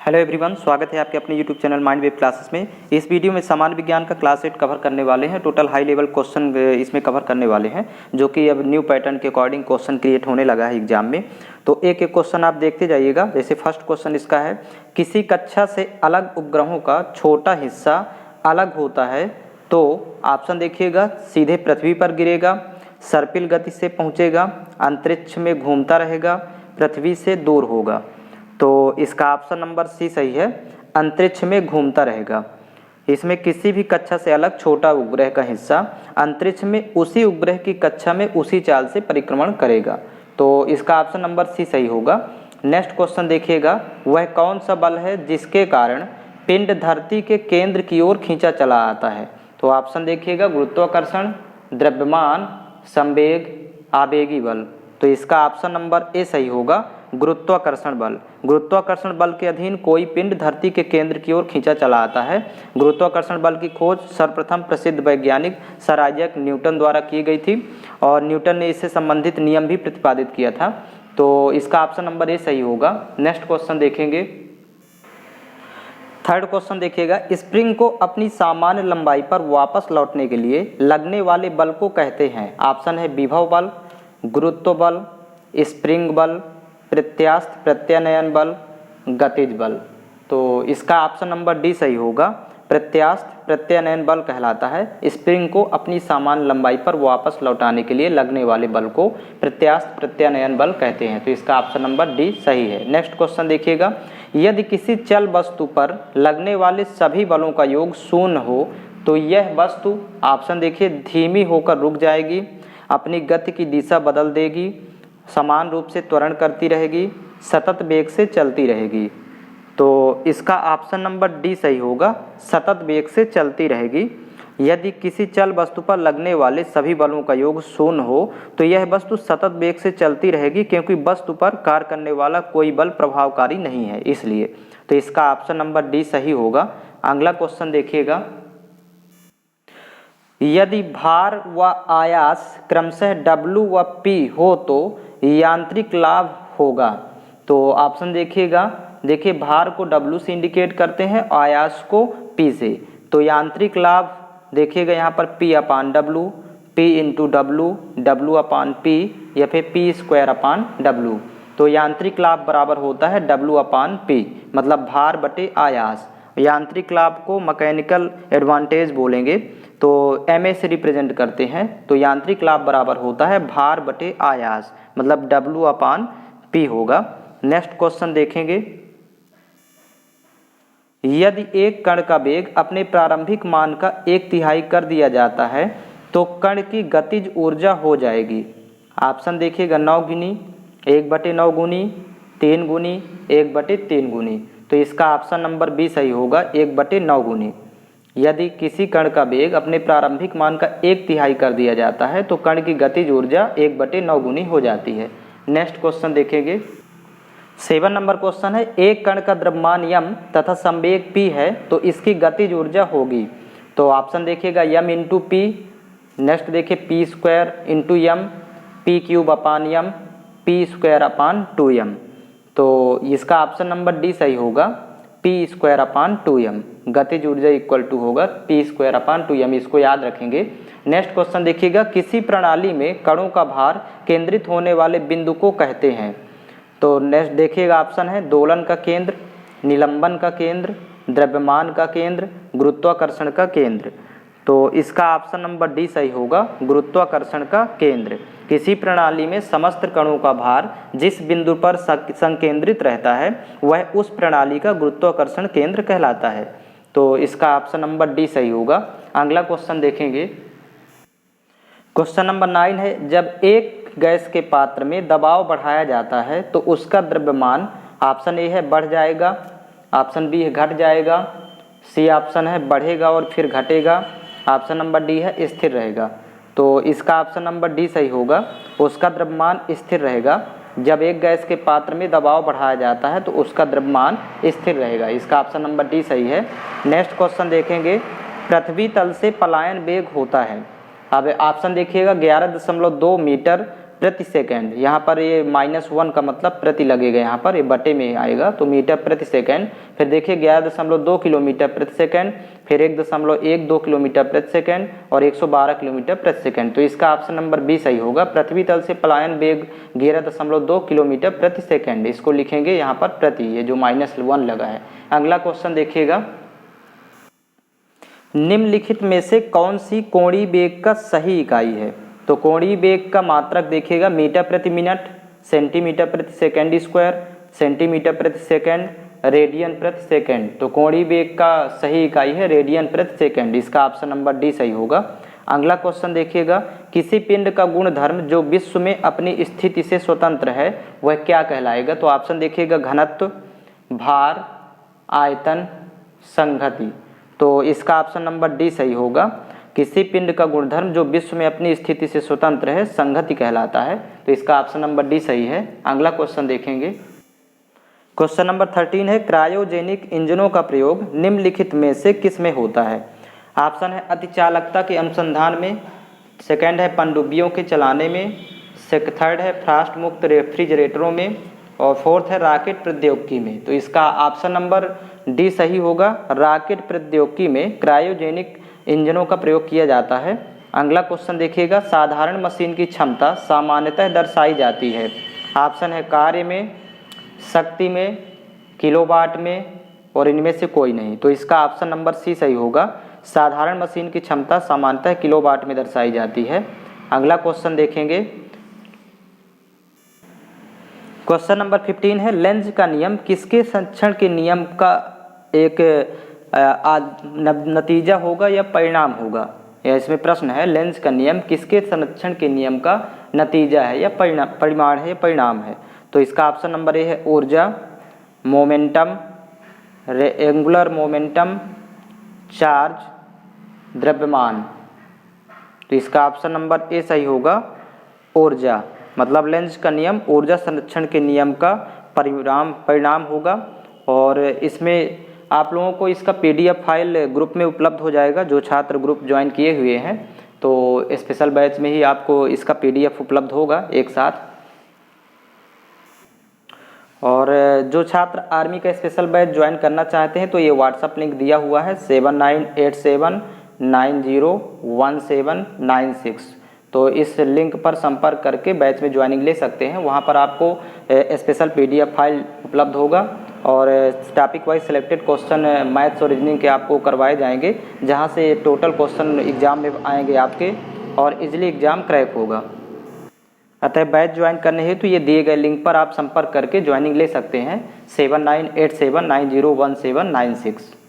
Hello everyone, स्वागत है आपके अपने YouTube channel mind wave classes में। इस वीडियो में सामान्य विज्ञान का क्लास 8 कवर करने वाले हैं। टोटल हाई लेवल क्वेश्चन इसमें कवर करने वाले हैं, जो कि अब न्यू पैटर्न के अकॉर्डिंग क्वेश्चन क्रिएट होने लगा है एग्जाम में। तो एक एक क्वेश्चन आप देखते जाइएगा। जैसे फर्स्ट क्वेश्चन इसका है, किसी कक्षा से अलग उपग्रहों का छोटा हिस्सा अलग होता है तो ऑप्शन देखिएगा, सीधे पृथ्वी पर गिरेगा, सर्पिल गति से पहुँचेगा, अंतरिक्ष में घूमता रहेगा, पृथ्वी से दूर होगा। तो इसका ऑप्शन नंबर सी सही है, अंतरिक्ष में घूमता रहेगा। इसमें किसी भी कक्षा से अलग छोटा उपग्रह का हिस्सा अंतरिक्ष में उसी उपग्रह की कक्षा में उसी चाल से परिक्रमण करेगा। तो इसका ऑप्शन नंबर सी सही होगा। नेक्स्ट क्वेश्चन देखिएगा, वह कौन सा बल है जिसके कारण पिंड धरती के केंद्र की ओर खींचा चला आता है। तो ऑप्शन देखिएगा, गुरुत्वाकर्षण, द्रव्यमान, संवेग, आवेगी बल। तो इसका ऑप्शन नंबर ए सही होगा, गुरुत्वाकर्षण बल। गुरुत्वाकर्षण बल के अधीन कोई पिंड धरती के केंद्र की ओर खींचा चला आता है। गुरुत्वाकर्षण बल की खोज सर्वप्रथम प्रसिद्ध वैज्ञानिक सर आइजैक न्यूटन द्वारा की गई थी और न्यूटन ने इससे संबंधित नियम भी प्रतिपादित किया था। तो इसका ऑप्शन नंबर ए सही होगा। नेक्स्ट क्वेश्चन देखेंगे, थर्ड क्वेश्चन देखिएगा, स्प्रिंग को अपनी सामान्य लंबाई पर वापस लौटने के लिए लगने वाले बल को कहते हैं। ऑप्शन है विभव बल, गुरुत्व बल, स्प्रिंग बल, प्रत्यास्थ प्रत्यानयन बल, गतिज बल। तो इसका ऑप्शन नंबर डी सही होगा, प्रत्यास्थ प्रत्यानयन बल कहलाता है। स्प्रिंग को अपनी समान लंबाई पर वापस लौटाने के लिए लगने वाले बल को प्रत्यास्थ प्रत्यानयन बल कहते हैं। तो इसका ऑप्शन नंबर डी सही है। नेक्स्ट क्वेश्चन देखिएगा, यदि किसी चल वस्तु पर लगने वाले सभी बलों का योग शून्य हो तो यह वस्तु, ऑप्शन देखिए, धीमी होकर रुक जाएगी, अपनी गति की दिशा बदल देगी, समान रूप से त्वरण करती रहेगी, सतत वेग से चलती रहेगी। तो इसका ऑप्शन नंबर डी सही होगा, सतत वेग से चलती रहेगी। यदि किसी चल वस्तु पर लगने वाले सभी बलों का योग शून्य हो तो यह वस्तु सतत वेग से चलती रहेगी, क्योंकि वस्तु पर कार्य करने वाला कोई बल प्रभावकारी नहीं है इसलिए। तो इसका ऑप्शन नंबर डी सही होगा। अगला क्वेश्चन देखिएगा, यदि भार व आयास क्रमशः W व P हो तो यांत्रिक लाभ होगा। तो ऑप्शन देखिएगा, देखिए भार को W से इंडिकेट करते हैं, आयास को P से। तो यांत्रिक लाभ देखिएगा यहाँ पर P अपान W, P into W, W अपान P या फिर P स्क्वायर अपान W। तो यांत्रिक लाभ बराबर होता है W अपान P, मतलब भार बटे आयास। यांत्रिक लाभ को मैकेनिकल एडवांटेज बोलेंगे, तो MA से रिप्रेजेंट करते हैं। तो यांत्रिक लाभ बराबर होता है भार बटे आयास, मतलब W अपान P होगा। नेक्स्ट क्वेश्चन देखेंगे, यदि एक कण का वेग अपने प्रारंभिक मान का 1/3 कर दिया जाता है तो कण की गतिज ऊर्जा हो जाएगी। ऑप्शन देखिएगा, 9 गुनी, 1/9 गुनी, 3 गुनी, 1/3 गुनी। तो इसका ऑप्शन नंबर बी सही होगा, 1/9 गुनी। यदि किसी कण का वेग अपने प्रारंभिक मान का 1/3 कर दिया जाता है तो कण की गतिज ऊर्जा 1/9 गुनी हो जाती है। नेक्स्ट क्वेश्चन देखेंगे, 7 नंबर क्वेश्चन है, एक कण का द्रव्यमान m तथा संवेग p है तो इसकी गतिज ऊर्जा होगी। तो ऑप्शन देखिएगा, m इंटू पी, नेक्स्ट देखिए p square into m, p cube अपान m, p square upon 2m। तो इसका ऑप्शन नंबर डी सही होगा, p स्क्वायर अपान 2m। गतिज ऊर्जा इक्वल टू होगा p स्क्वायर अपान 2m, इसको याद रखेंगे। नेक्स्ट क्वेश्चन देखिएगा, किसी प्रणाली में कणों का भार केंद्रित होने वाले बिंदु को कहते हैं। तो नेक्स्ट देखिएगा, ऑप्शन है दोलन का केंद्र, निलंबन का केंद्र, द्रव्यमान का केंद्र, गुरुत्वाकर्षण का केंद्र। तो इसका ऑप्शन नंबर डी सही होगा, गुरुत्वाकर्षण का केंद्र। किसी प्रणाली में समस्त कणों का भार जिस बिंदु पर संकेंद्रित रहता है वह उस प्रणाली का गुरुत्वाकर्षण केंद्र कहलाता है। तो इसका ऑप्शन नंबर डी सही होगा। अगला क्वेश्चन देखेंगे, क्वेश्चन नंबर 9 है, जब एक गैस के पात्र में दबाव बढ़ाया जाता है तो उसका द्रव्यमान, ऑप्शन ए है बढ़ जाएगा, ऑप्शन बी है घट जाएगा, सी ऑप्शन है बढ़ेगा और फिर घटेगा, ऑप्शन नंबर डी है स्थिर रहेगा। तो इसका ऑप्शन नंबर डी सही होगा, उसका द्रव्यमान स्थिर रहेगा। जब एक गैस के पात्र में दबाव बढ़ाया जाता है तो उसका द्रव्यमान स्थिर रहेगा। इसका ऑप्शन नंबर डी सही है। नेक्स्ट क्वेश्चन देखेंगे, पृथ्वी तल से पलायन वेग होता है। अब ऑप्शन देखिएगा, 11.2 मीटर प्रति सेकंड। यहाँ पर ये -1 का मतलब प्रति लगेगा, यहाँ पर ये बटे में आएगा तो मीटर प्रति सेकंड। फिर देखिए 11.2 किलोमीटर प्रति सेकंड, फिर 1.12 किलोमीटर प्रति सेकंड और 112 किलोमीटर प्रति सेकंड। तो इसका ऑप्शन नंबर बी सही होगा। पृथ्वी तल से पलायन वेग 11.2 किलोमीटर प्रति सेकंड, इसको लिखेंगे यहाँ पर प्रति, ये जो -1 लगा है। अगला क्वेश्चन देखिएगा, निम्नलिखित में से कौन सी कोणीय वेग का सही इकाई है? तो कोणीय वेग का मात्रक देखिएगा मीटर प्रति मिनट, सेंटीमीटर प्रति सेकंड स्क्वायर, सेंटीमीटर प्रति सेकंड, रेडियन प्रति सेकंड। तो कोणीय वेग का सही इकाई है रेडियन प्रति सेकंड, इसका ऑप्शन नंबर डी सही होगा। अगला क्वेश्चन देखिएगा, किसी पिंड का गुणधर्म जो विश्व में अपनी स्थिति से स्वतंत्र है वह क्या कहलाएगा? तो ऑप्शन देखिएगा, घनत्व, भार, आयतन, संघति। तो इसका ऑप्शन नंबर डी सही होगा। किसी पिंड का गुणधर्म जो विश्व में अपनी स्थिति से स्वतंत्र है संघति कहलाता है, तो इसका ऑप्शन नंबर डी सही है। अगला क्वेश्चन देखेंगे, क्वेश्चन नंबर 13 है, क्रायोजेनिक इंजनों का प्रयोग निम्नलिखित में से किस में होता है? ऑप्शन है अतिचालकता के अनुसंधान में, सेकंड है पनडुब्बियों के चलाने में, थर्ड है फ्रास्ट मुक्त रेफ्रिजरेटरों में और फोर्थ है रॉकेट प्रौद्योगिकी में। तो इसका ऑप्शन नंबर डी सही होगा। रॉकेट प्रौद्योगिकी में क्रायोजेनिक इंजनों का प्रयोग किया जाता है। अगला क्वेश्चन देखिएगा, साधारण मशीन की क्षमता सामान्यतः दर्शाई जाती है। ऑप्शन है कार्य में, शक्ति में, किलोवाट में और इनमें से कोई नहीं। तो इसका ऑप्शन नंबर सी सही होगा। साधारण मशीन की क्षमता सामान्यतः किलोवाट में दर्शाई जाती है। अगला क्वेश्चन देखेंगे, क्वेश्चन नंबर 15 है, लेंज का नियम किसके संरक्षण के नियम का एक नतीजा होगा या परिणाम होगा? या इसमें प्रश्न है, लेंज का नियम किसके संरक्षण के नियम का नतीजा है या परिमाण है या परिणाम है? तो इसका ऑप्शन नंबर ए है ऊर्जा, मोमेंटम, एंगुलर मोमेंटम, चार्ज, द्रव्यमान। तो इसका ऑप्शन नंबर ए सही होगा, ऊर्जा। मतलब लेंज का नियम ऊर्जा संरक्षण के नियम का परिणाम होगा। और इसमें आप लोगों को इसका PDF फाइल ग्रुप में उपलब्ध हो जाएगा, जो छात्र ग्रुप ज्वाइन किए हुए हैं। तो स्पेशल बैच में ही आपको इसका PDF उपलब्ध होगा एक साथ। और जो छात्र आर्मी का स्पेशल बैच ज्वाइन करना चाहते हैं तो ये व्हाट्सअप लिंक दिया हुआ है 7987901796। तो इस लिंक पर संपर्क करके बैच में ज्वाइनिंग ले सकते हैं। वहाँ पर आपको स्पेशल PDF फाइल उपलब्ध होगा और topic wise selected question maths और रीजनिंग के आपको करवाए जाएंगे, जहाँ से टोटल क्वेश्चन एग्जाम में आएंगे आपके और इजीली एग्जाम क्रैक होगा। अतः बैच ज्वाइन करने हेतु ये दिए गए लिंक पर आप संपर्क करके ज्वाइनिंग ले सकते हैं 7987901796।